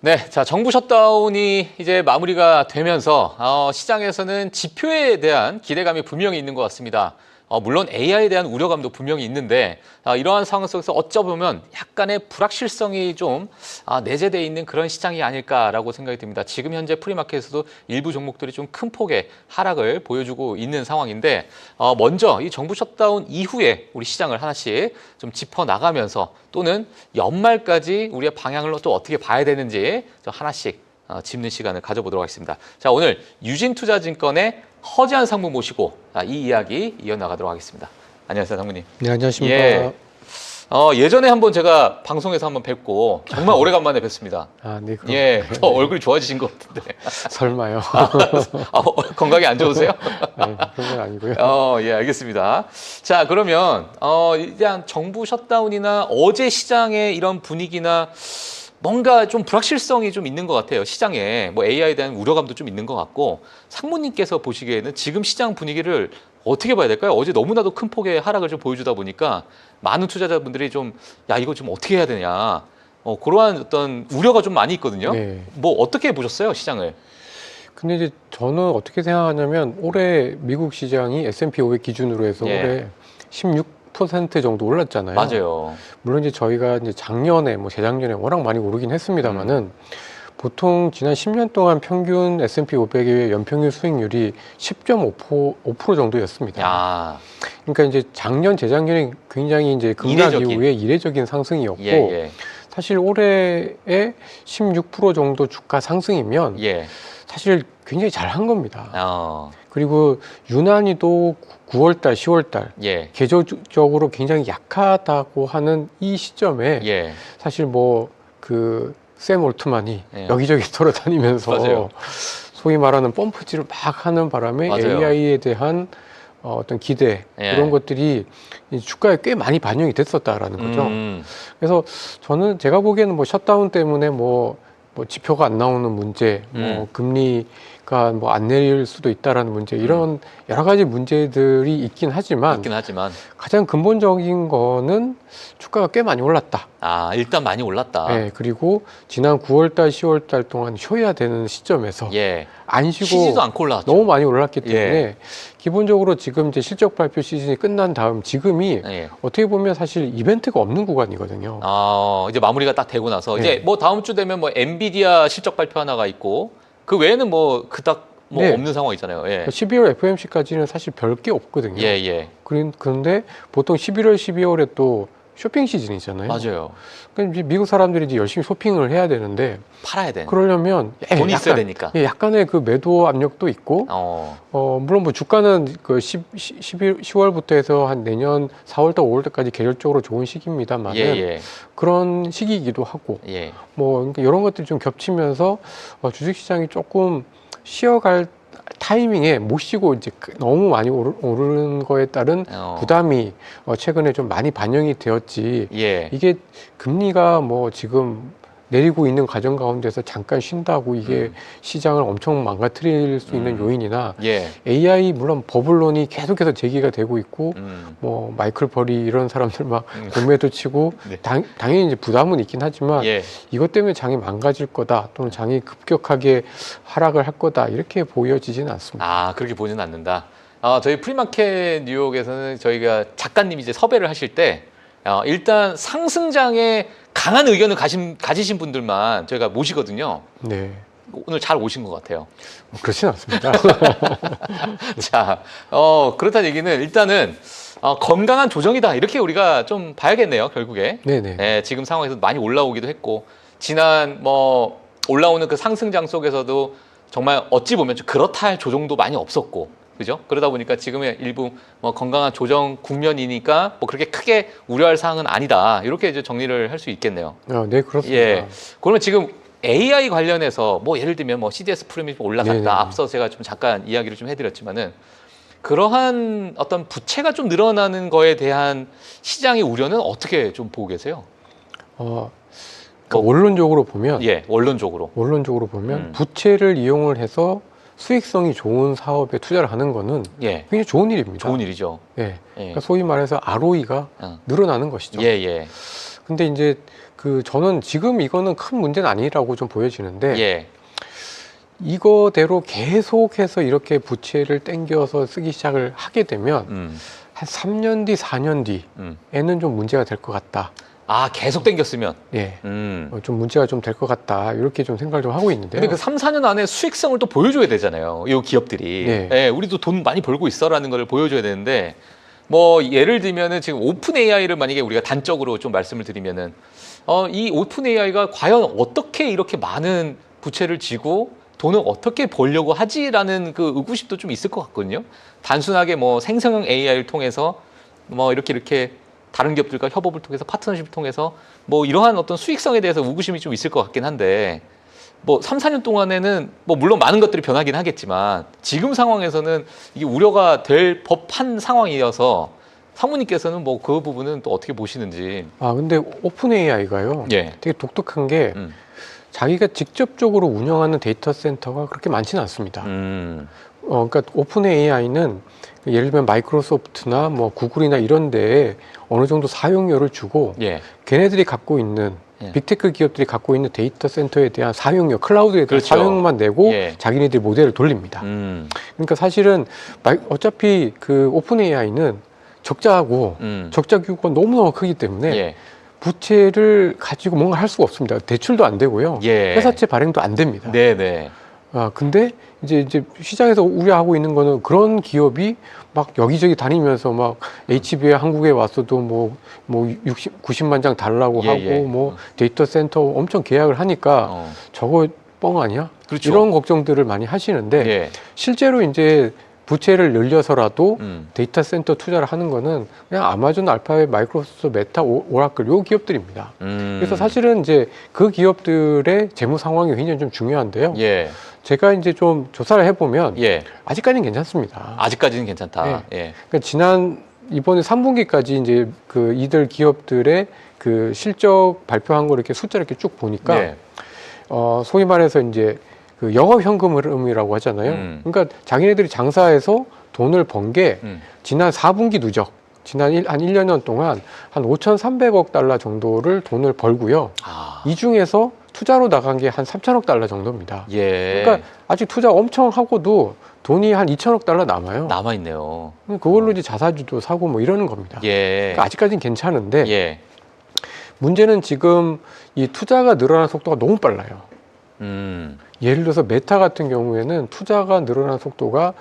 네, 자, 정부 셧다운이 이제 마무리가 되면서 시장에서는 지표에 대한 기대감이 분명히 있는 것 같습니다. 물론 AI에 대한 우려감도 분명히 있는데 이러한 상황 속에서 어쩌보면 약간의 불확실성이 좀 내재되어 있는 그런 시장이 아닐까라고 생각이 듭니다. 지금 현재 프리마켓에서도 일부 종목들이 좀 큰 폭의 하락을 보여주고 있는 상황인데 먼저 이 정부 셧다운 이후에 우리 시장을 하나씩 좀 짚어나가면서 또는 연말까지 우리의 방향을 또 어떻게 봐야 되는지 좀 하나씩 짚는 시간을 가져보도록 하겠습니다. 자, 오늘 유진투자증권의 허지한 상무 모시고 이 이야기 이어나가도록 하겠습니다. 안녕하세요, 상무님. 네, 안녕하십니까. 예. 예전에 한번 제가 방송에서 한번 뵙고 정말 오래간만에 뵙습니다. 네, 그럼. 예, 더 얼굴이 좋아지신 것 같은데. 설마요. 건강이 안 좋으세요? 네, 그런 건 아니고요. 예, 알겠습니다. 자, 그러면 일단 정부 셧다운이나 어제 시장의 이런 분위기나 뭔가 좀 불확실성이 좀 있는 것 같아요. 시장에 뭐 AI에 대한 우려감도 좀 있는 것 같고 상무님께서 보시기에는 지금 시장 분위기를 어떻게 봐야 될까요? 어제 너무나도 큰 폭의 하락을 좀 보여주다 보니까 많은 투자자분들이 좀 이거 좀 어떻게 해야 되냐 그러한 어떤 우려가 좀 많이 있거든요. 네. 뭐 어떻게 보셨어요, 시장을? 근데 이제 저는 어떻게 생각하냐면 올해 미국 시장이 S&P 500 기준으로 해서 예. 올해 16% 정도 올랐잖아요. 맞아요. 물론 이제 저희가 이제 작년에 뭐 재작년에 워낙 많이 오르긴 했습니다만은 보통 지난 10년 동안 평균 S&P 500의 연평균 수익률이 10.5% 정도였습니다. 야, 그러니까 이제 작년, 재작년에 굉장히 이제 급락 이후에 이례적인 상승이었고 예. 사실 올해에 16% 정도 주가 상승이면 예. 사실 굉장히 잘한 겁니다. 어, 그리고 유난히도 9월달, 10월달 예. 계절적으로 굉장히 약하다고 하는 이 시점에 예. 사실 뭐 그 샘 올트만이 예. 여기저기 돌아다니면서 맞아요. 소위 말하는 펌프질을 막 하는 바람에 맞아요. AI에 대한 어떤 기대 예. 이런 것들이 이 주가에 꽤 많이 반영이 됐었다라는 거죠. 그래서 저는 제가 보기에는 뭐 셧다운 때문에 뭐 지표가 안 나오는 문제, 뭐 금리가 뭐 안 내릴 수도 있다라는 문제, 이런 여러 가지 문제들이 있긴 하지만 가장 근본적인 거는 주가가 꽤 많이 올랐다. 일단 많이 올랐다. 네, 그리고 지난 9월달, 10월달 동안 쉬어야 되는 시점에서 예. 안 쉬고 쉬지도 않고 올라왔죠. 너무 많이 올랐기 때문에 예. 기본적으로 지금 이제 실적 발표 시즌이 끝난 다음 지금이 예. 어떻게 보면 사실 이벤트가 없는 구간이거든요. 이제 마무리가 딱 되고 나서 네. 이제 뭐 다음 주 되면 뭐 엔비디아 실적 발표 하나가 있고 그 외에는 뭐 그닥 뭐 네. 없는 상황이잖아요. 예. 12월 FOMC까지는 사실 별 게 없거든요. 예. 그런데 보통 11월, 12월에 또 쇼핑 시즌이잖아요. 맞아요. 그러니까 이제 미국 사람들이 이제 열심히 쇼핑을 해야 되는데 팔아야 돼. 그러려면 돈이 있어야 되니까. 약간의 그 매도 압력도 있고 물론 뭐 주가는 그 10월부터 해서 한 내년 4월달, 5월달까지 계절적으로 좋은 시기입니다만 예. 그런 시기이기도 하고 예. 뭐 그러니까 이런 것들이 좀 겹치면서 주식시장이 조금 쉬어갈 타이밍에 못 쉬고 이제 너무 많이 오르는 거에 따른 부담이 최근에 좀 많이 반영이 되었지. 예. 이게 금리가 뭐 지금 내리고 있는 과정 가운데서 잠깐 쉰다고 이게 시장을 엄청 망가뜨릴 수 있는 요인이나 예. AI 물론 버블론이 계속해서 제기가 되고 있고 뭐 마이클 버리 이런 사람들 막 공매도 치고 네. 당연히 이제 부담은 있긴 하지만 예. 이것 때문에 장이 망가질 거다 또는 장이 급격하게 하락을 할 거다 이렇게 보여지지는 않습니다. 그렇게 보지는 않는다. 저희 프리마켓 뉴욕에서는 저희가 작가님이 이제 섭외를 하실 때 일단 상승장에 강한 의견을 가지신 분들만 저희가 모시거든요. 네. 오늘 잘 오신 것 같아요. 그렇진 않습니다. 자, 그렇다는 얘기는 일단은 건강한 조정이다 이렇게 우리가 좀 봐야겠네요, 결국에. 네네. 네, 지금 상황에서 많이 올라오기도 했고 지난 뭐 올라오는 그 상승장 속에서도 정말 어찌 보면 좀 그렇다 할 조정도 많이 없었고. 그죠? 그러다 보니까 지금의 일부 뭐 건강한 조정 국면이니까 뭐 그렇게 크게 우려할 사항은 아니다. 이렇게 이제 정리를 할 수 있겠네요. 네, 그렇습니다. 예. 그러면 지금 AI 관련해서 뭐 예를 들면 뭐 CDS 프리미엄이 올라갔다. 네네. 앞서 제가 좀 잠깐 이야기를 좀 해드렸지만은 그러한 어떤 부채가 좀 늘어나는 거에 대한 시장의 우려는 어떻게 좀 보고 계세요? 그러니까 원론적으로 보면 원론적으로 보면 부채를 이용을 해서 수익성이 좋은 사업에 투자를 하는 거는 굉장히 좋은 일입니다. 좋은 일이죠. 그러니까 소위 말해서 ROE가 늘어나는 것이죠. 근데 이제 저는 지금 이거는 큰 문제는 아니라고 좀 보여지는데 예. 이거대로 계속해서 이렇게 부채를 땡겨서 쓰기 시작을 하게 되면 한 3년 뒤, 4년 뒤에는 좀 문제가 될 것 같다. 아, 계속 땡겼으면. 예. 좀 문제가 좀 될 것 같다. 이렇게 좀 생각을 좀 하고 있는데요. 근데 그 3, 4년 안에 수익성을 또 보여줘야 되잖아요. 이 기업들이. 네. 예, 우리도 돈 많이 벌고 있어라는 걸 보여줘야 되는데, 뭐 예를 들면은 지금 오픈 AI를 만약에 우리가 단적으로 좀 말씀을 드리면은 이 오픈 AI가 과연 어떻게 이렇게 많은 부채를 지고 돈을 어떻게 벌려고 하지라는 그 의구심도 좀 있을 것 같거든요. 단순하게 뭐 생성형 AI를 통해서 뭐 이렇게 다른 기업들과 협업을 통해서 파트너십을 통해서 뭐 이러한 어떤 수익성에 대해서 의구심이 좀 있을 것 같긴 한데 뭐 3, 4년 동안에는 뭐 물론 많은 것들이 변하긴 하겠지만 지금 상황에서는 이게 우려가 될 법한 상황이어서 사모님께서는 뭐 그 부분은 또 어떻게 보시는지. 근데 오픈 AI가요. 예. 되게 독특한 게 자기가 직접적으로 운영하는 데이터 센터가 그렇게 많지는 않습니다. 그러니까 오픈 AI는 예를 들면 마이크로소프트나 뭐 구글이나 이런 데에 어느 정도 사용료를 주고 예. 걔네들이 갖고 있는 예. 빅테크 기업들이 갖고 있는 데이터 센터에 대한 사용료, 클라우드에 대한 그렇죠. 사용료만 내고 예. 자기네들이 모델을 돌립니다. 그러니까 사실은 어차피 그 오픈 AI는 적자하고 적자 규모가 너무너무 크기 때문에 예. 부채를 가지고 뭔가 할 수가 없습니다. 대출도 안 되고요. 예. 회사채 발행도 안 됩니다. 네네. 근데 이제 시장에서 우려하고 있는 거는 그런 기업이 막 여기저기 다니면서 막 HB에 한국에 왔어도 뭐 90만 장 달라고 예, 하고 예. 뭐 데이터 센터 엄청 계약을 하니까 저거 뻥 아니야? 그렇죠. 이런 걱정들을 많이 하시는데 예. 실제로 실제로 이제 부채를 늘려서라도 음. 데이터 센터 투자를 하는 거는 그냥 아마존, 알파벳, 마이크로소프트, 메타, 오라클 요 기업들입니다. 그래서 사실은 이제 그 기업들의 재무 상황이 굉장히 좀 중요한데요. 예. 제가 이제 좀 조사를 해보면 예. 아직까지는 괜찮습니다. 아직까지는 괜찮다. 예. 그러니까 이번에 3분기까지 이제 그 이들 기업들의 그 실적 발표한 거 이렇게 숫자 이렇게 쭉 보니까 예. 소위 말해서 이제 그 영업 현금 흐름이라고 하잖아요. 그러니까 자기네들이 장사해서 돈을 번 게 지난 4분기 누적, 지난 한 1년 동안 한 5,300억 달러 정도를 돈을 벌고요. 아. 이 중에서 투자로 나간 게 한 3천억 달러 정도입니다. 예. 그러니까 아직 투자 엄청 하고도 돈이 한 2천억 달러 남아요. 남아 있네요. 그걸로 이제 자사주도 사고 뭐 이러는 겁니다. 예. 그러니까 아직까지는 괜찮은데 예. 문제는 지금 이 투자가 늘어나는 속도가 너무 빨라요. 예를 들어서 메타 같은 경우에는 투자가 늘어나는 속도가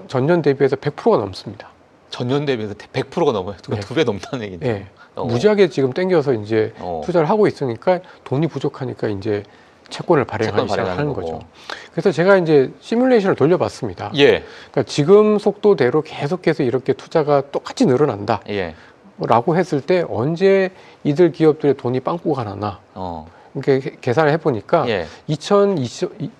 전년 대비해서 100%가 넘습니다. 전년 대비해서 100%가 넘어요. 네. 2배 넘다는 얘기네요. 예. 무지하게 지금 땡겨서 이제 어. 투자를 하고 있으니까 돈이 부족하니까 이제 채권을 발행하기 채권 발행하는 시작하는 거고. 거죠. 그래서 제가 이제 시뮬레이션을 돌려봤습니다. 예. 그러니까 지금 속도대로 계속해서 이렇게 투자가 똑같이 늘어난다. 예. 라고 했을 때 언제 이들 기업들의 돈이 빵꾸가 나나. 이렇게 계산을 해보니까 예.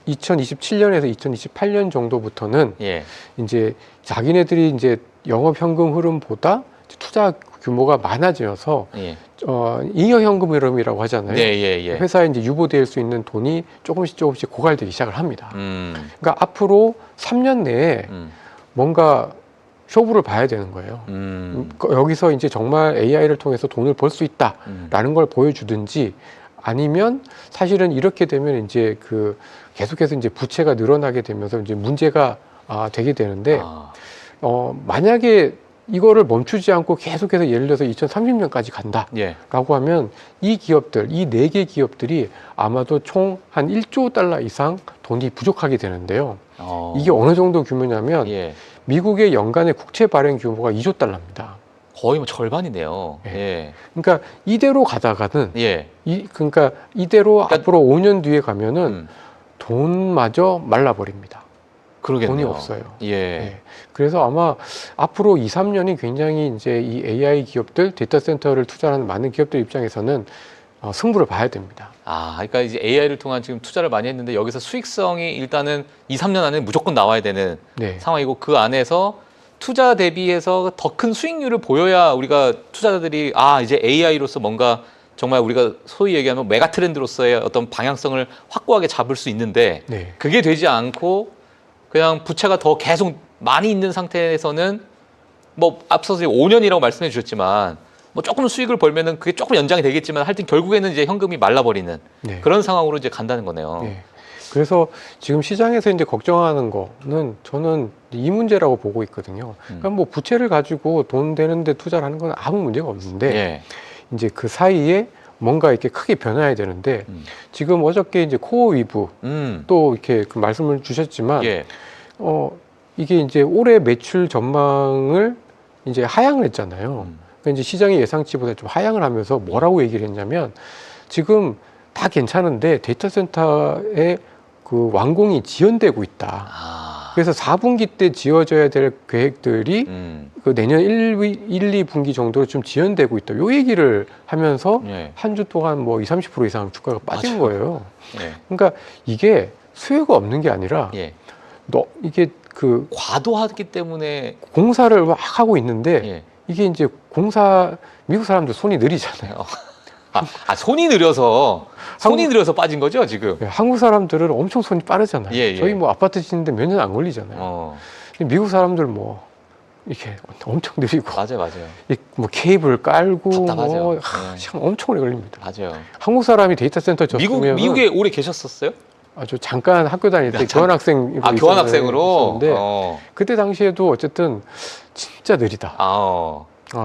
2027년에서 2028년 정도부터는 예. 이제 자기네들이 이제 영업 현금 흐름보다 투자 규모가 많아져서 예. 잉여 현금 흐름이라고 하잖아요. 네, 예, 예. 회사에 이제 유보될 수 있는 돈이 조금씩 고갈되기 시작을 합니다. 음. 그러니까 앞으로 3년 내에 뭔가 쇼부를 봐야 되는 거예요. 여기서 이제 정말 AI를 통해서 돈을 벌 수 있다라는 걸 보여주든지 아니면 사실은 이렇게 되면 이제 그 계속해서 이제 부채가 늘어나게 되면서 이제 문제가 되게 되는데 만약에 이거를 멈추지 않고 계속해서 예를 들어서 2030년까지 간다라고 예. 하면 이 기업들, 이 4개 기업들이 아마도 총 한 1조 달러 이상 돈이 부족하게 되는데요. 이게 어느 정도 규모냐면 예. 미국의 연간의 국채 발행 규모가 2조 달러입니다. 거의 뭐 절반이네요. 예. 예. 그러니까 이대로 가다가는 예. 그러니까 이대로 그러니까- 앞으로 5년 뒤에 가면은 돈마저 말라버립니다. 그러겠네요. 돈이 없어요. 예. 예. 그래서 아마 앞으로 2, 3년이 굉장히 이제 이 AI 기업들, 데이터 센터를 투자하는 많은 기업들 입장에서는 승부를 봐야 됩니다. 그러니까 이제 AI를 통한 지금 투자를 많이 했는데 여기서 수익성이 일단은 2, 3년 안에 무조건 나와야 되는 네. 상황이고 그 안에서 투자 대비해서 더 큰 수익률을 보여야 우리가 투자자들이 이제 AI로서 뭔가 정말 우리가 소위 얘기하면 메가 트렌드로서의 어떤 방향성을 확고하게 잡을 수 있는데 네. 그게 되지 않고 그냥 부채가 더 계속 많이 있는 상태에서는 뭐 앞서서 5년이라고 말씀해 주셨지만 뭐 조금 수익을 벌면은 그게 조금 연장이 되겠지만 하여튼 결국에는 이제 현금이 말라버리는 네. 그런 상황으로 이제 간다는 거네요. 네. 그래서 지금 시장에서 이제 걱정하는 거는 저는 이 문제라고 보고 있거든요. 그러니까 뭐 부채를 가지고 돈 되는데 투자를 하는 건 아무 문제가 없는데 예. 이제 그 사이에 뭔가 이렇게 크게 변해야 되는데 지금 어저께 이제 코어 위브 또 이렇게 그 말씀을 주셨지만 예. 이게 이제 올해 매출 전망을 이제 하향을 했잖아요. 그러니까 이제 시장의 예상치보다 좀 하향을 하면서 뭐라고 얘기를 했냐면 지금 다 괜찮은데 데이터 센터의 그 완공이 지연되고 있다. 아. 그래서 4분기 때 지어져야 될 계획들이 그 내년 1, 2분기 정도로 좀 지연되고 있다. 요 얘기를 하면서 예. 한 주 동안 뭐 20, 30% 이상 주가가 빠진 맞아요. 거예요. 예. 그러니까 이게 수요가 없는 게 아니라 예. 이게 그 과도하기 때문에 공사를 막 하고 있는데 예. 이게 이제 미국 사람들 손이 느리잖아요. 손이 느려서 빠진 거죠 지금. 예, 한국 사람들은 엄청 손이 빠르잖아요. 예, 예. 저희 뭐 아파트 짓는데 몇 년 안 걸리잖아요. 근데 미국 사람들 뭐 이렇게 엄청 느리고 맞아요. 뭐 케이블 깔고 답답하죠. 뭐 예. 시간 엄청 오래 걸립니다. 맞아요. 한국 사람이 데이터 센터 졌으면 미국에 오래 계셨었어요? 아주 잠깐 학교 다닐 때 교환학생 교환학생으로. 있었는데 그때 당시에도 어쨌든 진짜 느리다.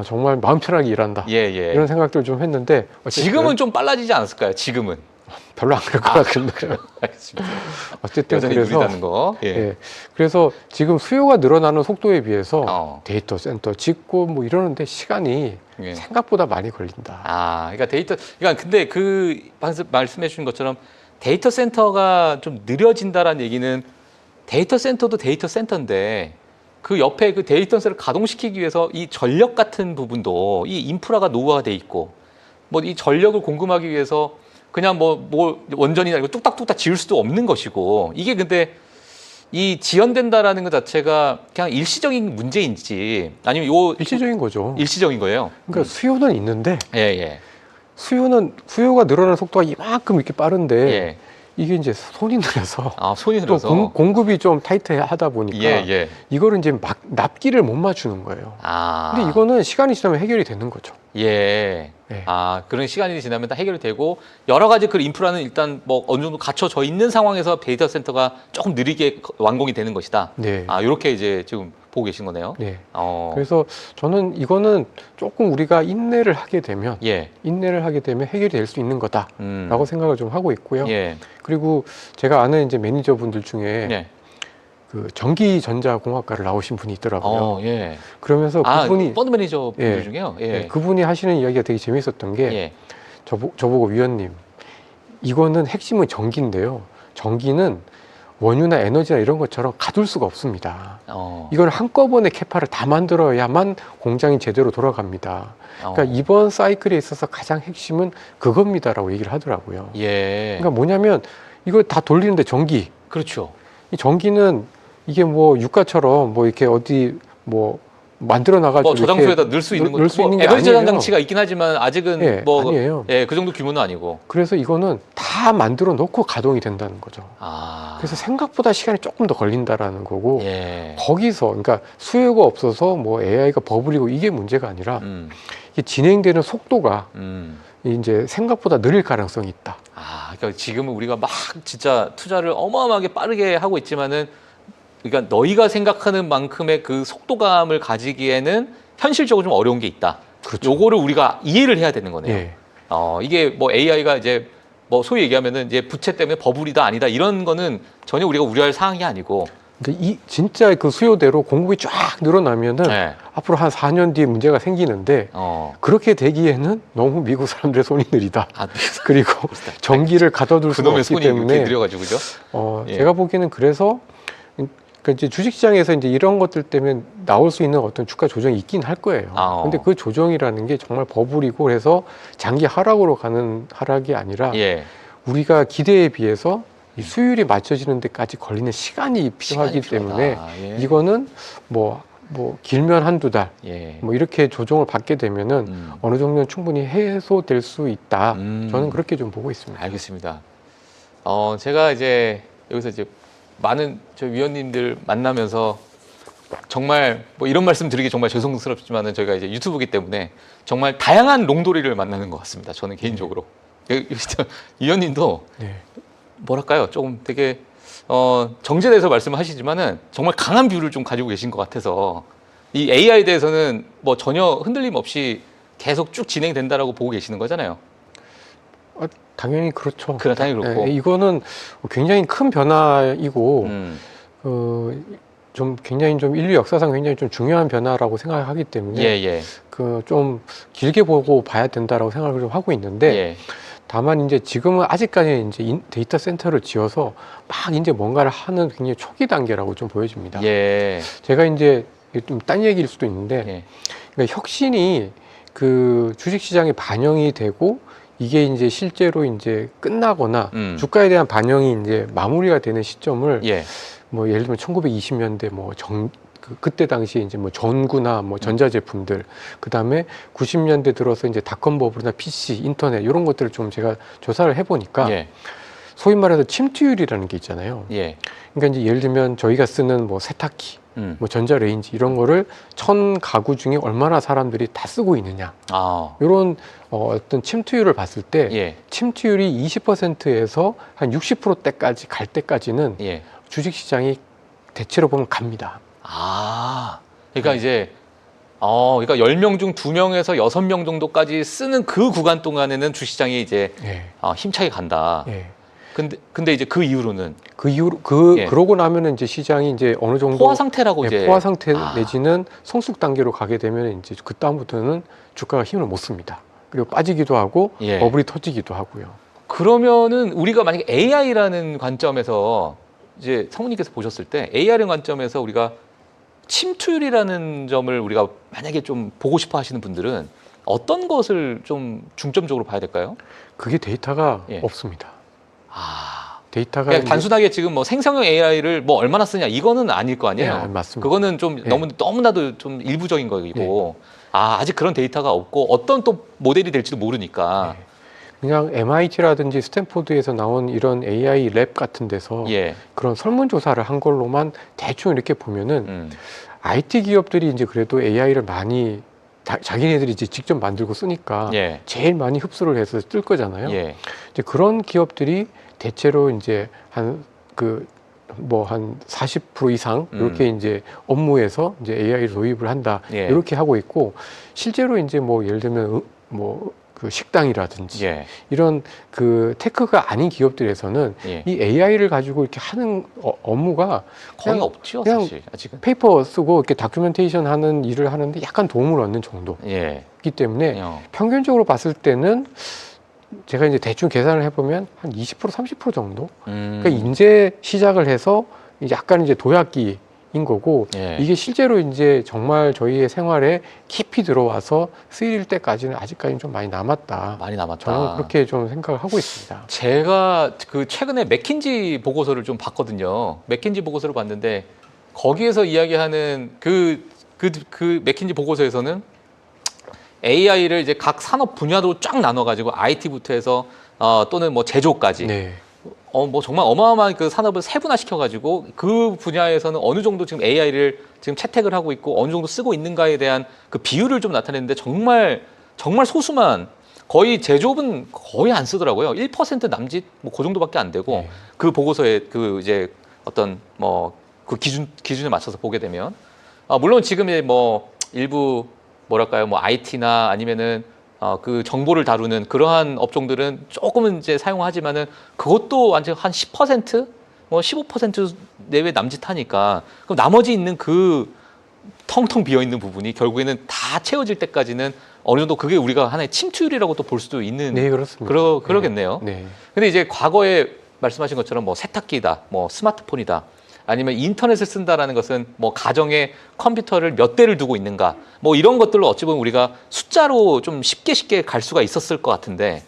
정말 마음 편하게 일한다. 예. 이런 생각들을 좀 했는데 지금은 좀 빨라지지 않았을까요? 지금은 별로 안 그럴 것 같은데요. 알겠습니다. 어쨌든 여전히 그래서 느리다는 거. 예. 예. 그래서 지금 수요가 늘어나는 속도에 비해서 데이터 데이터 센터 짓고 뭐 이러는데 시간이 예. 생각보다 많이 걸린다. 그러니까 근데 그 말씀해 주신 것처럼 데이터 센터가 좀 느려진다라는 얘기는 데이터 센터도 데이터 센터인데 그 옆에 그 데이터 센터를 가동시키기 위해서 이 전력 같은 부분도 이 인프라가 노후화돼 있고 뭐 이 전력을 공급하기 위해서 그냥 뭐 원전이나 이거 뚝딱뚝딱 지을 수도 없는 것이고 이게 근데 이 지연된다라는 것 자체가 그냥 일시적인 문제인지 아니면 일시적인 거죠. 일시적인 거예요. 그러니까 수요는 있는데 예. 수요가 늘어나는 속도가 이만큼 이렇게 빠른데 예. 이게 이제 손이 느려서 손이 또 들어서 공급이 좀 타이트하다 보니까 예. 이거를 이제 막 납기를 못 맞추는 거예요. 근데 이거는 시간이 지나면 해결이 되는 거죠. 예. 네. 그런 시간이 지나면 다 해결이 되고 여러 가지 그 인프라는 일단 뭐 어느 정도 갖춰져 있는 상황에서 데이터 센터가 조금 느리게 완공이 되는 것이다. 네. 이렇게 이제 지금 보고 계신 거네요. 네. 그래서 저는 이거는 조금 우리가 인내를 하게 되면 해결이 될 수 있는 거다라고 생각을 좀 하고 있고요. 예. 그리고 제가 아는 이제 매니저분들 중에 예. 그 전기전자공학과를 나오신 분이 있더라고요. 예. 그러면서 그분이 펀드 매니저 분들 예. 중에요. 예. 네, 그분이 하시는 이야기가 되게 재밌었던 게 예. 저보고 위원님 이거는 핵심은 전기인데요. 전기는 원유나 에너지나 이런 것처럼 가둘 수가 없습니다. 이건 한꺼번에 캐파를 다 만들어야만 공장이 제대로 돌아갑니다. 그러니까 이번 사이클에 있어서 가장 핵심은 그겁니다라고 얘기를 하더라고요. 예. 그러니까 뭐냐면 이거 다 돌리는데 전기. 그렇죠. 이 전기는 이게 뭐 유가처럼 뭐 이렇게 어디 뭐 만들어 나가지고 저장소에다 넣을 수 있는 거, 에너지 저장 장치가 있긴 하지만 아직은 아니에요. 그 정도 규모는 아니고. 그래서 이거는 다 만들어 놓고 가동이 된다는 거죠. 그래서 생각보다 시간이 조금 더 걸린다라는 거고 거기서 그러니까 수요가 없어서 뭐 AI가 버블이고 이게 문제가 아니라 이게 진행되는 속도가 이제 생각보다 느릴 가능성이 있다. 그러니까 지금은 우리가 막 진짜 투자를 어마어마하게 빠르게 하고 있지만은 그러니까 너희가 생각하는 만큼의 그 속도감을 가지기에는 현실적으로 좀 어려운 게 있다. 그렇죠. 요거를 우리가 이해를 해야 되는 거네요. 예. 이게 뭐 AI가 이제 뭐 소위 얘기하면은 이제 부채 때문에 버블이다 아니다 이런 거는 전혀 우리가 우려할 사항이 아니고. 그러니까 진짜 그 수요대로 공급이 쫙 늘어나면은 앞으로 한 4년 뒤에 문제가 생기는데 그렇게 되기에는 너무 미국 사람들의 손이 느리다. 그리고 전기를 가둬둘 수가 없기 때문에 느려가지고 그죠? 제가 보기에는 그래서 그러니까 이제 주식시장에서 이제 이런 것들 때문에 나올 수 있는 어떤 주가 조정이 있긴 할 거예요. 근데 그 조정이라는 게 정말 버블이고 그래서 장기 하락으로 가는 하락이 아니라 우리가 기대에 비해서 이 수율이 맞춰지는 데까지 걸리는 시간이 필요하기 때문에 이거는 뭐 길면 한두 달 뭐 이렇게 조정을 받게 되면은 어느 정도는 충분히 해소될 수 있다. 저는 그렇게 좀 보고 있습니다. 알겠습니다. 제가 이제 여기서 이제 많은 저 위원님들 만나면서 정말 뭐 이런 말씀 드리기 정말 죄송스럽지만은 저희가 이제 유튜브이기 때문에 정말 다양한 롱도리를 만나는 것 같습니다. 저는 개인적으로. 이 의원님도 네. 뭐랄까요? 조금 되게 정제돼서 말씀하시지만은 정말 강한 뷰를 좀 가지고 계신 것 같아서 이 AI에 대해서는 뭐 전혀 흔들림 없이 계속 쭉 진행이 된다라고 보고 계시는 거잖아요. 당연히 그렇죠. 그래, 당연히 그렇고. 이거는 굉장히 큰 변화이고 좀 굉장히 좀 인류 역사상 굉장히 좀 중요한 변화라고 생각하기 때문에 예. 그 좀 길게 보고 봐야 된다라고 생각을 좀 하고 있는데 예. 다만 이제 지금은 아직까지 이제 데이터 센터를 지어서 막 이제 뭔가를 하는 굉장히 초기 단계라고 좀 보여집니다. 예. 제가 이제 좀 딴 얘기일 수도 있는데 예. 그러니까 혁신이 그 주식시장에 반영이 되고 이게 이제 실제로 이제 끝나거나 주가에 대한 반영이 이제 마무리가 되는 시점을 예. 뭐 예를 들면 1920년대 그때 당시에 이제 뭐 전구나 뭐 전자제품들 그다음에 90년대 들어서 이제 닷컴 버블이나 PC, 인터넷 이런 것들을 좀 제가 조사를 해보니까 예. 소위 말해서 침투율이라는 게 있잖아요. 예. 그러니까 이제 예를 들면 저희가 쓰는 뭐 세탁기, 뭐 전자레인지 이런 거를 1000가구 중에 얼마나 사람들이 다 쓰고 있느냐. 이런 어떤 침투율을 봤을 때 예. 침투율이 20%에서 한 60%대까지 갈 때까지는 예. 주식시장이 대체로 보면 갑니다. 그러니까 이제 그러니까 10명 중 2명에서 6명 정도까지 쓰는 그 구간 동안에는 주시장이 이제 예. 힘차게 간다. 예. 근데 이제 그 이후로는 그 이후로 예. 그러고 나면은 이제 시장이 이제 어느 정도 포화 상태라고 이제 포화 상태 내지는 성숙 단계로 가게 되면 이제 그 다음부터는 주가가 힘을 못 씁니다. 그리고 빠지기도 하고 예. 버블이 터지기도 하고요. 그러면은 우리가 만약에 AI라는 관점에서 이제 성우님께서 보셨을 때 AI라는 관점에서 우리가 침투율이라는 점을 우리가 만약에 좀 보고 싶어 하시는 분들은 어떤 것을 좀 중점적으로 봐야 될까요? 그게 데이터가 예. 없습니다. 데이터가 그냥 단순하게 지금 뭐 생성형 AI를 뭐 얼마나 쓰냐 이거는 아닐 거 아니에요. 네, 맞습니다. 그거는 좀 예. 너무나도 좀 일부적인 거이고 아직 그런 데이터가 없고 어떤 또 모델이 될지도 모르니까 그냥 MIT라든지 스탠포드에서 나온 이런 AI 랩 같은 데서 예. 그런 설문조사를 한 걸로만 대충 이렇게 보면은 IT 기업들이 이제 그래도 AI를 많이 자기네들이 이제 직접 만들고 쓰니까 예. 제일 많이 흡수를 해서 쓸 거잖아요. 예. 이제 그런 기업들이 대체로 이제 한 40% 이상 이렇게 이제 업무에서 이제 AI를 도입을 한다 예. 이렇게 하고 있고 실제로 이제 뭐 예를 들면 그 식당이라든지 예. 이런 그 테크가 아닌 기업들에서는 예. 이 AI를 가지고 이렇게 하는 업무가 거의 그냥 없죠, 그냥 사실 아직은. 페이퍼 쓰고 이렇게 다큐멘테이션 하는 일을 하는데 약간 도움을 얻는 정도이기 예. 때문에 평균적으로 봤을 때는 제가 이제 대충 계산을 해보면 한 20% 30% 정도. 그러니까 이제 시작을 해서 이제 약간 이제 도약기인 거고 예. 이게 실제로 이제 정말 저희의 생활에 깊이 들어와서 쓰일 때까지는 아직까지는 좀 많이 남았다. 많이 남았다. 저는 그렇게 좀 생각을 하고 있습니다. 제가 그 최근에 맥킨지 보고서를 좀 봤거든요. 맥킨지 보고서를 봤는데 거기에서 이야기하는 그 맥킨지 보고서에서는 AI를 이제 각 산업 분야로 쫙 나눠가지고 IT부터 해서 또는 뭐 제조까지 네. 뭐 정말 어마어마한 그 산업을 세분화시켜가지고 그 분야에서는 어느 정도 지금 AI를 지금 채택을 하고 있고 어느 정도 쓰고 있는가에 대한 그 비율을 좀 나타내는데 정말 소수만 거의 제조업은 거의 안 쓰더라고요. 1% 남짓 뭐 그 정도밖에 안 되고 네. 그 보고서에 그 이제 어떤 뭐 그 기준에 맞춰서 보게 되면 물론 지금 뭐 일부 뭐랄까요, 뭐 IT나 아니면은 그 정보를 다루는 그러한 업종들은 조금은 이제 사용하지만은 그것도 완전 한 10%, 뭐 15% 내외 남짓하니까 그럼 나머지 있는 그 텅텅 비어 있는 부분이 결국에는 다 채워질 때까지는 어느 정도 그게 우리가 하나의 침투율이라고 또 볼 수도 있는. 네, 그렇습니다. 그러겠네요. 네. 근데 이제 과거에 말씀하신 것처럼 뭐 세탁기다, 뭐 스마트폰이다. 아니면 인터넷을 쓴다라는 것은 뭐 가정에 컴퓨터를 몇 대를 두고 있는가 뭐 이런 것들로 어찌 보면 우리가 숫자로 좀 쉽게 갈 수가 있었을 것 같은데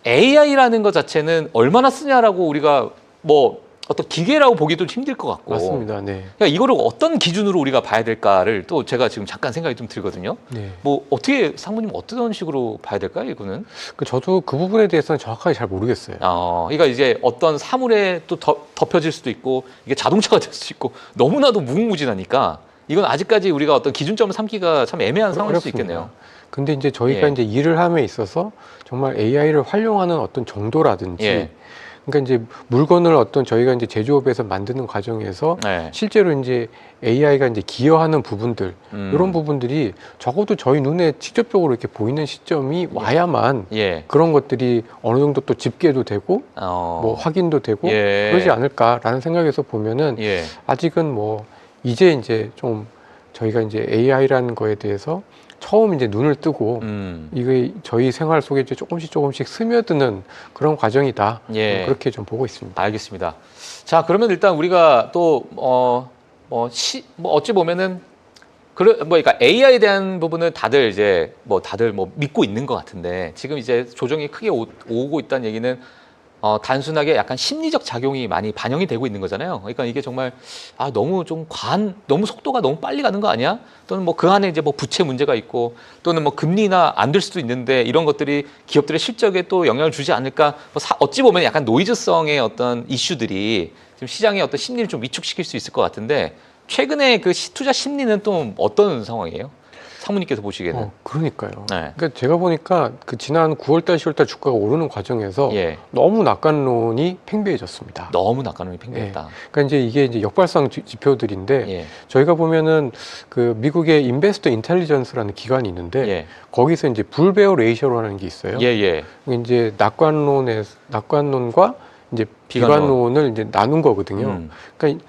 AI라는 것 자체는 얼마나 쓰냐라고 우리가 뭐 어떤 기계라고 보기도 힘들 것 같고 맞습니다. 네. 그러니까 이거를 어떤 기준으로 우리가 봐야 될까를 또 제가 지금 잠깐 생각이 좀 들거든요. 네. 뭐 어떻게 상무님 어떤 식으로 봐야 될까요, 이거는? 저도 그 부분에 대해서는 정확하게 잘 모르겠어요. 그러니까 이제 어떤 사물에 또 덮여질 수도 있고 이게 자동차가 될 수도 있고 너무나도 무궁무진하니까 이건 아직까지 우리가 어떤 기준점을 삼기가 참 애매한 상황일 수 있겠네요. 근데 이제 저희가 예. 이제 일을 함에 있어서 정말 AI를 활용하는 어떤 정도라든지 예. 그러니까 이제 물건을 어떤 저희가 이제 제조업에서 만드는 과정에서 네. 실제로 이제 AI가 이제 기여하는 부분들 이런 부분들이 적어도 저희 눈에 직접적으로 이렇게 보이는 시점이 와야만 예. 그런 것들이 어느 정도 또 집계도 되고 어. 뭐 확인도 되고 예. 그러지 않을까라는 생각에서 보면은 예. 아직은 뭐 이제 좀 저희가 이제 AI라는 거에 대해서 처음 이제 눈을 뜨고 이게 저희 생활 속에 이제 조금씩 스며드는 그런 과정이다. 예. 그렇게 좀 보고 있습니다. 알겠습니다. 자, 그러면 일단 우리가 또, 어찌 보면은, 그러니까 AI에 대한 부분은 다들 이제, 다들 믿고 있는 것 같은데, 지금 이제 조정이 크게 오고 있다는 얘기는, 단순하게 약간 심리적 작용이 많이 반영이 되고 있는 거잖아요. 그러니까 이게 정말, 너무 좀 너무 속도가 너무 빨리 가는 거 아니야? 또는 그 안에 이제 부채 문제가 있고, 또는 금리나 안 될 수도 있는데, 이런 것들이 기업들의 실적에 또 영향을 주지 않을까? 어찌 보면 약간 노이즈성의 어떤 이슈들이 지금 시장의 어떤 심리를 좀 위축시킬 수 있을 것 같은데, 최근에 그 투자 심리는 또 어떤 상황이에요? 사모님께서 보시기에는. 그러니까요. 네. 그러니까 제가 보니까 그 지난 9월달, 10월달 주가가 오르는 과정에서 예. 너무 낙관론이 팽배해졌습니다. 너무 낙관론이 팽배했다. 그러니까 이게 이제 역발상 지표들인데 예. 저희가 보면은 그 미국의 인베스터 인텔리전스라는 기관이 있는데 예. 거기서 이제 불베어 레이셔라는 게 있어요. 예, 예. 이제 낙관론과 이제 비관론. 비관론을 이제 나눈 거거든요. 그러니까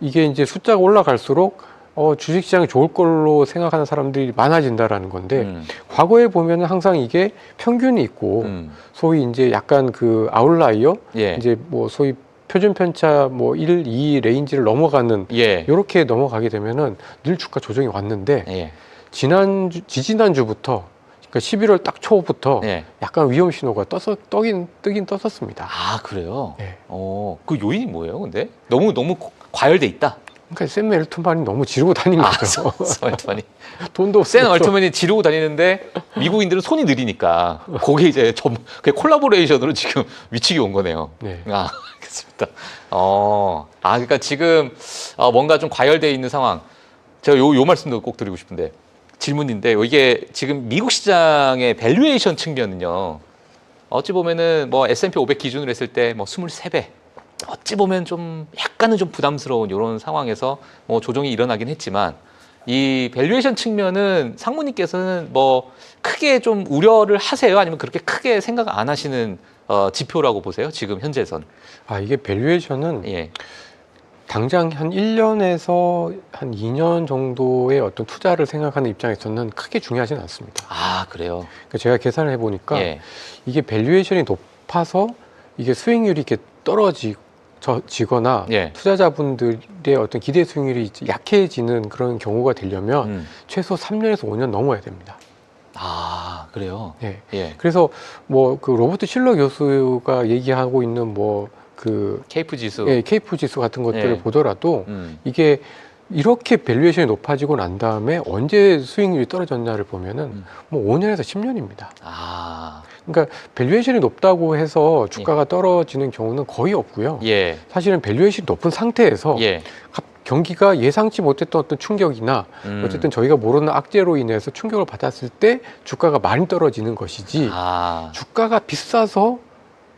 이게 이제 숫자가 올라갈수록 주식시장이 좋을 걸로 생각하는 사람들이 많아진다라는 건데 과거에 보면은 항상 이게 평균이 있고 소위 이제 약간 그 아웃라이어 예. 이제 소위 표준 편차 1, 2 레인지를 넘어가는 예. 이렇게 넘어가게 되면은 늘 주가 조정이 왔는데 예. 지지난주부터 그러니까 11월 딱 초부터 예. 약간 위험 신호가 뜨긴 떴었습니다. 아, 그래요? 네. 그 요인이 뭐예요, 근데? 너무 과열돼 있다? 그러니까 샘 앨트만이 너무 지르고 다니는 거죠. 샘 얼트만이. 돈도 샘 없어. 얼트만이 지르고 다니는데 미국인들은 손이 느리니까 그게 이제 그게 콜라보레이션으로 지금 위치기 온 거네요. 네. 알겠습니다. 그러니까 지금 뭔가 좀 과열돼 있는 상황. 제가 요 말씀도 꼭 드리고 싶은데 질문인데 이게 지금 미국 시장의 밸류에이션 측면은요. 어찌 보면은 S&P 500 기준으로 했을 때 23배. 어찌 보면 좀 약간은 좀 부담스러운 이런 상황에서 조정이 일어나긴 했지만 이 밸류에이션 측면은 상무님께서는 크게 좀 우려를 하세요? 아니면 그렇게 크게 생각 안 하시는 지표라고 보세요? 지금 현재선. 이게 밸류에이션은 예. 당장 한 1년에서 한 2년 정도의 어떤 투자를 생각하는 입장에서는 크게 중요하지는 않습니다. 그래요? 그러니까 제가 계산을 해보니까 예. 이게 밸류에이션이 높아서 이게 수익률이 이렇게 떨어지거나 예. 투자자분들의 어떤 기대 수익률이 약해지는 그런 경우가 되려면 최소 3년에서 5년 넘어야 됩니다. 그래요? 네. 예. 그래서 그 로버트 실러 교수가 얘기하고 있는 그 케이프 지수. 케이프 지수 같은 것들을 예. 보더라도 이게 이렇게 밸류에이션이 높아지고 난 다음에 언제 수익률이 떨어졌냐를 보면은 5년에서 10년입니다. 그러니까 밸류에이션이 높다고 해서 주가가 떨어지는 경우는 거의 없고요. 예. 사실은 밸류에이션이 높은 상태에서 예. 경기가 예상치 못했던 어떤 충격이나 어쨌든 저희가 모르는 악재로 인해서 충격을 받았을 때 주가가 많이 떨어지는 것이지 주가가 비싸서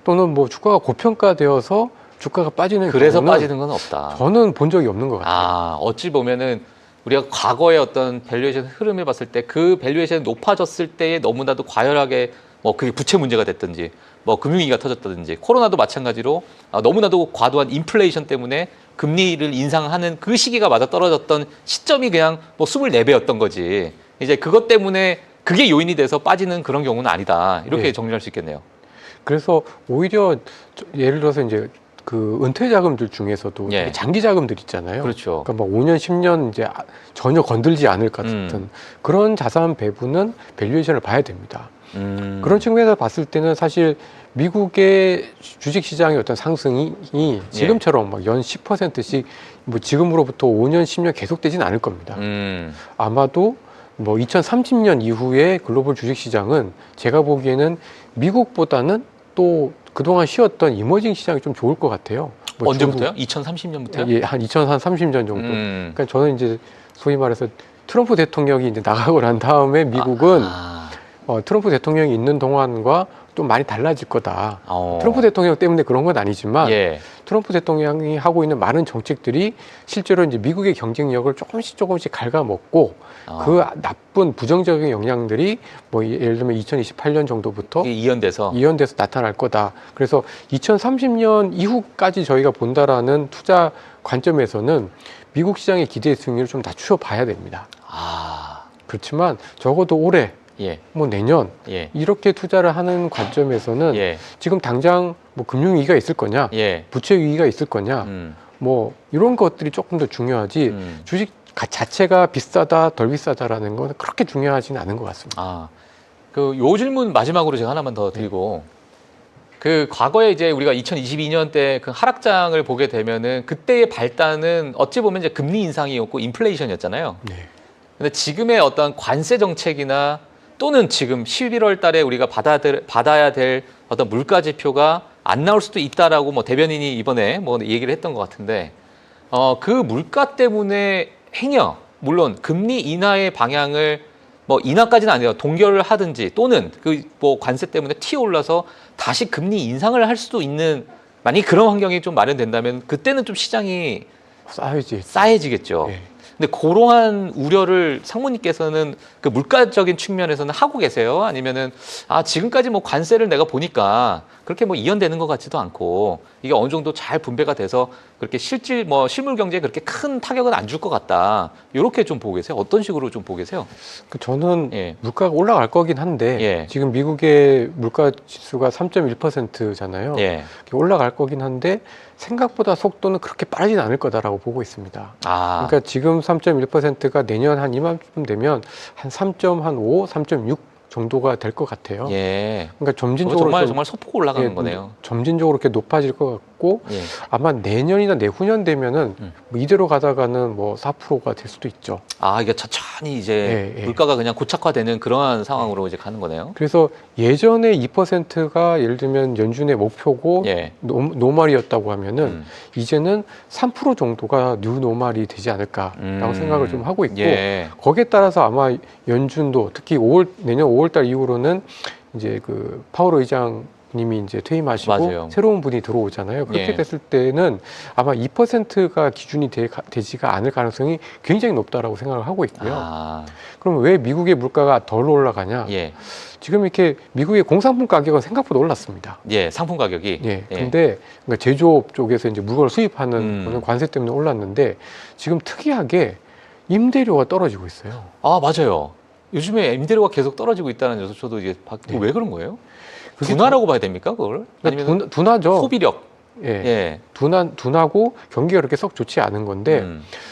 또는 주가가 고평가되어서 주가가 빠지는 그래서 경우는 빠지는 건 없다. 저는 본 적이 없는 것 같아요. 어찌 보면은 우리가 과거의 어떤 밸류에이션 흐름을 봤을 때 그 밸류에이션이 높아졌을 때에 너무나도 과열하게 그게 부채 문제가 됐든지 금융위기가 터졌다든지 코로나도 마찬가지로 너무나도 과도한 인플레이션 때문에 금리를 인상하는 그 시기가 맞아 떨어졌던 시점이 그냥 24배였던 거지. 이제 그것 때문에 그게 요인이 돼서 빠지는 그런 경우는 아니다. 이렇게 정리할 수 있겠네요. 그래서 오히려 예를 들어서 이제 그 은퇴 자금들 중에서도 예. 장기 자금들 있잖아요. 그렇죠. 그러니까 5년, 10년 이제 전혀 건들지 않을 것 같은 그런 자산 배분은 밸류에이션을 봐야 됩니다. 그런 측면에서 봤을 때는 사실 미국의 주식 시장의 어떤 상승이 지금처럼 연 10%씩 지금으로부터 5년, 10년 계속되지는 않을 겁니다. 아마도 2030년 이후에 글로벌 주식 시장은 제가 보기에는 미국보다는 또 그동안 쉬었던 이머징 시장이 좀 좋을 것 같아요. 뭐 언제부터요? 2030년부터요? 예, 한 2030년 정도. 그러니까 저는 이제 소위 말해서 트럼프 대통령이 이제 나가고 난 다음에 미국은 트럼프 대통령이 있는 동안과 좀 많이 달라질 거다. 트럼프 대통령 때문에 그런 건 아니지만 예. 트럼프 대통령이 하고 있는 많은 정책들이 실제로 이제 미국의 경쟁력을 조금씩 갉아먹고 그 나쁜 부정적인 영향들이 뭐 예를 들면 2028년 정도부터 이연돼서 나타날 거다. 그래서 2030년 이후까지 저희가 본다라는 투자 관점에서는 미국 시장의 기대 수익률을 좀 낮추어 봐야 됩니다. 그렇지만 적어도 올해 예. 뭐 내년 예. 이렇게 투자를 하는 관점에서는 예. 지금 당장 뭐 금융 위기가 있을 거냐, 예. 부채 위기가 있을 거냐, 뭐 이런 것들이 조금 더 중요하지 주식 자체가 비싸다 덜 비싸다라는 건 그렇게 중요하지는 않은 것 같습니다. 그 요 질문 마지막으로 제가 하나만 더 드리고 그 과거에 이제 우리가 2022년 때 그 하락장을 보게 되면은 그때의 발단은 어찌 보면 이제 금리 인상이었고 인플레이션이었잖아요. 네. 근데 지금의 어떤 관세 정책이나 또는 지금 11월 달에 우리가 받아야 될 어떤 물가 지표가 안 나올 수도 있다라고 뭐 대변인이 이번에 뭐 얘기를 했던 것 같은데 그 물가 때문에 행여 물론 금리 인하의 방향을 뭐 인하까지는 아니라 동결을 하든지 또는 그 뭐 관세 때문에 튀어올라서 다시 금리 인상을 할 수도 있는 만약 그런 환경이 좀 마련된다면 그때는 좀 시장이 싸해지겠죠. 네. 근데 그러한 우려를 상무님께서는 그 물가적인 측면에서는 하고 계세요? 아니면은 지금까지 뭐 관세를 내가 보니까 그렇게 뭐 이연되는 것 같지도 않고 이게 어느 정도 잘 분배가 돼서 그렇게 실물 경제에 그렇게 큰 타격은 안 줄 것 같다. 이렇게 좀 보고 계세요? 어떤 식으로 좀 보고 계세요? 저는 예. 물가가 올라갈 거긴 한데 예. 지금 미국의 물가 지수가 3.1%잖아요. 예. 올라갈 거긴 한데 생각보다 속도는 그렇게 빠르진 않을 거다라고 보고 있습니다. 그러니까 지금 3.1%가 내년 한 이맘쯤 되면 한 3.5, 3.6 정도가 될 것 같아요. 예. 그러니까 점진적으로 정말 소폭 올라가는 거네요. 점진적으로 이렇게 높아질 것 같고 예. 아마 내년이나 내후년 되면은 뭐 이대로 가다가는 뭐 4%가 될 수도 있죠. 이게 천천히 이제 예. 물가가 그냥 고착화되는 그러한 상황으로 이제 가는 거네요. 그래서 예전에 2%가 예를 들면 연준의 목표고 예. 노멀이었다고 하면은 이제는 3% 정도가 뉴 노멀이 되지 않을까라고 생각을 좀 하고 있고 예. 거기에 따라서 아마 연준도 특히 내년 5월달 이후로는 이제 그 파월 의장님이 이제 퇴임하시고 맞아요. 새로운 분이 들어오잖아요. 그렇게 예. 됐을 때는 아마 2%가 기준이 되지가 않을 가능성이 굉장히 높다라고 생각을 하고 있고요. 그럼 왜 미국의 물가가 덜 올라가냐? 예. 지금 이렇게 미국의 공산품 가격은 생각보다 올랐습니다. 예, 상품 가격이. 예. 근데 그러니까 제조업 쪽에서 이제 물건을 수입하는 거는 관세 때문에 올랐는데 지금 특이하게 임대료가 떨어지고 있어요. 맞아요. 요즘에 임대료가 계속 떨어지고 있다는 녀석 저도 이제 왜 그런 거예요? 둔화라고 봐야 됩니까, 그걸? 아니면 둔화죠. 소비력. 예. 둔하고 경기가 그렇게 썩 좋지 않은 건데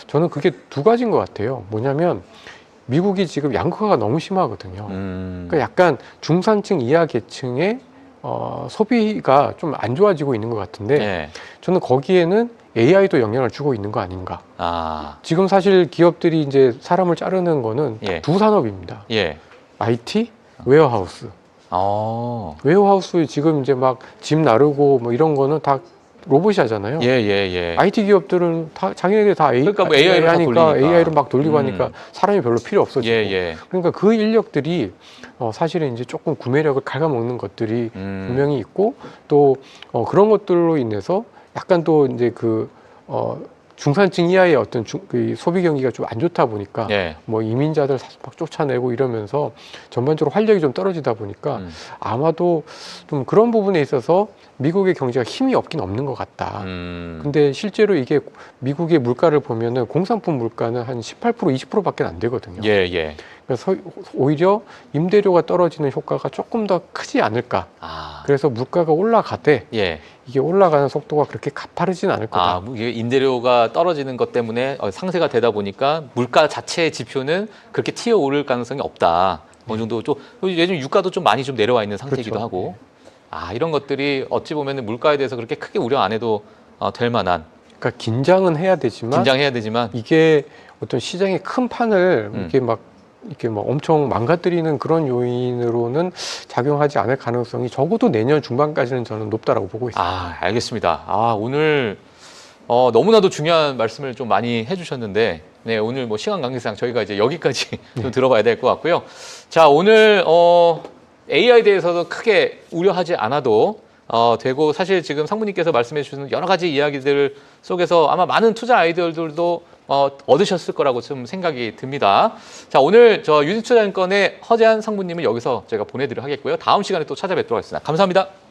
저는 그게 두 가지인 것 같아요. 뭐냐면 미국이 지금 양극화가 너무 심하거든요. 그러니까 약간 중산층 이하 계층의 소비가 좀 안 좋아지고 있는 것 같은데 예. 저는 거기에는 AI도 영향을 주고 있는 거 아닌가. 지금 사실 기업들이 이제 사람을 자르는 거는 예. 두 산업입니다. 예. IT, 웨어하우스. 웨어하우스에 지금 이제 막 집 나르고 뭐 이런 거는 다 로봇이 하잖아요. 예. IT 기업들은 다 자기네들이 다 그러니까 뭐 AI로 하니까 AI로 막 돌리고 하니까 사람이 별로 필요 없어지고. 예. 그러니까 그 인력들이 사실은 이제 조금 구매력을 갉아먹는 것들이 분명히 있고 또 그런 것들로 인해서 약간 또 이제 중산층 이하의 어떤 그 소비 경기가 좀 안 좋다 보니까 예. 뭐 이민자들 막 쫓아내고 이러면서 전반적으로 활력이 좀 떨어지다 보니까 아마도 좀 그런 부분에 있어서 미국의 경제가 힘이 없긴 없는 것 같다. 근데 실제로 이게 미국의 물가를 보면은 공산품 물가는 한 18% 20%밖에 안 되거든요. 예. 그래서 오히려 임대료가 떨어지는 효과가 조금 더 크지 않을까. 그래서 물가가 올라가되 이게 올라가는 속도가 그렇게 가파르진 않을 거다. 이게 임대료가 떨어지는 것 때문에 상세가 되다 보니까 물가 자체의 지표는 그렇게 튀어오를 가능성이 없다. 어느 정도 좀 요즘 유가도 좀 많이 좀 내려와 있는 상태이기도 그렇죠. 하고. 이런 것들이 어찌 보면 물가에 대해서 그렇게 크게 우려 안 해도 될 만한. 그러니까 긴장은 해야 되지만 긴장해야 되지만 이게 어떤 시장의 큰 판을 이렇게 막 엄청 망가뜨리는 그런 요인으로는 작용하지 않을 가능성이 적어도 내년 중반까지는 저는 높다라고 보고 있습니다. 알겠습니다. 오늘 너무나도 중요한 말씀을 좀 많이 해주셨는데, 네, 오늘 뭐 시간 관계상 저희가 이제 여기까지 좀 들어봐야 될 것 같고요. 자, 오늘 AI에 대해서도 크게 우려하지 않아도 되고, 사실 지금 상무님께서 말씀해 주신 여러 가지 이야기들 속에서 아마 많은 투자 아이디어들도 얻으셨을 거라고 좀 생각이 듭니다. 자, 오늘 저 유진투자증권의 허재한 상무님은 여기서 제가 보내드리도록 하겠고요. 다음 시간에 또 찾아뵙도록 하겠습니다. 감사합니다.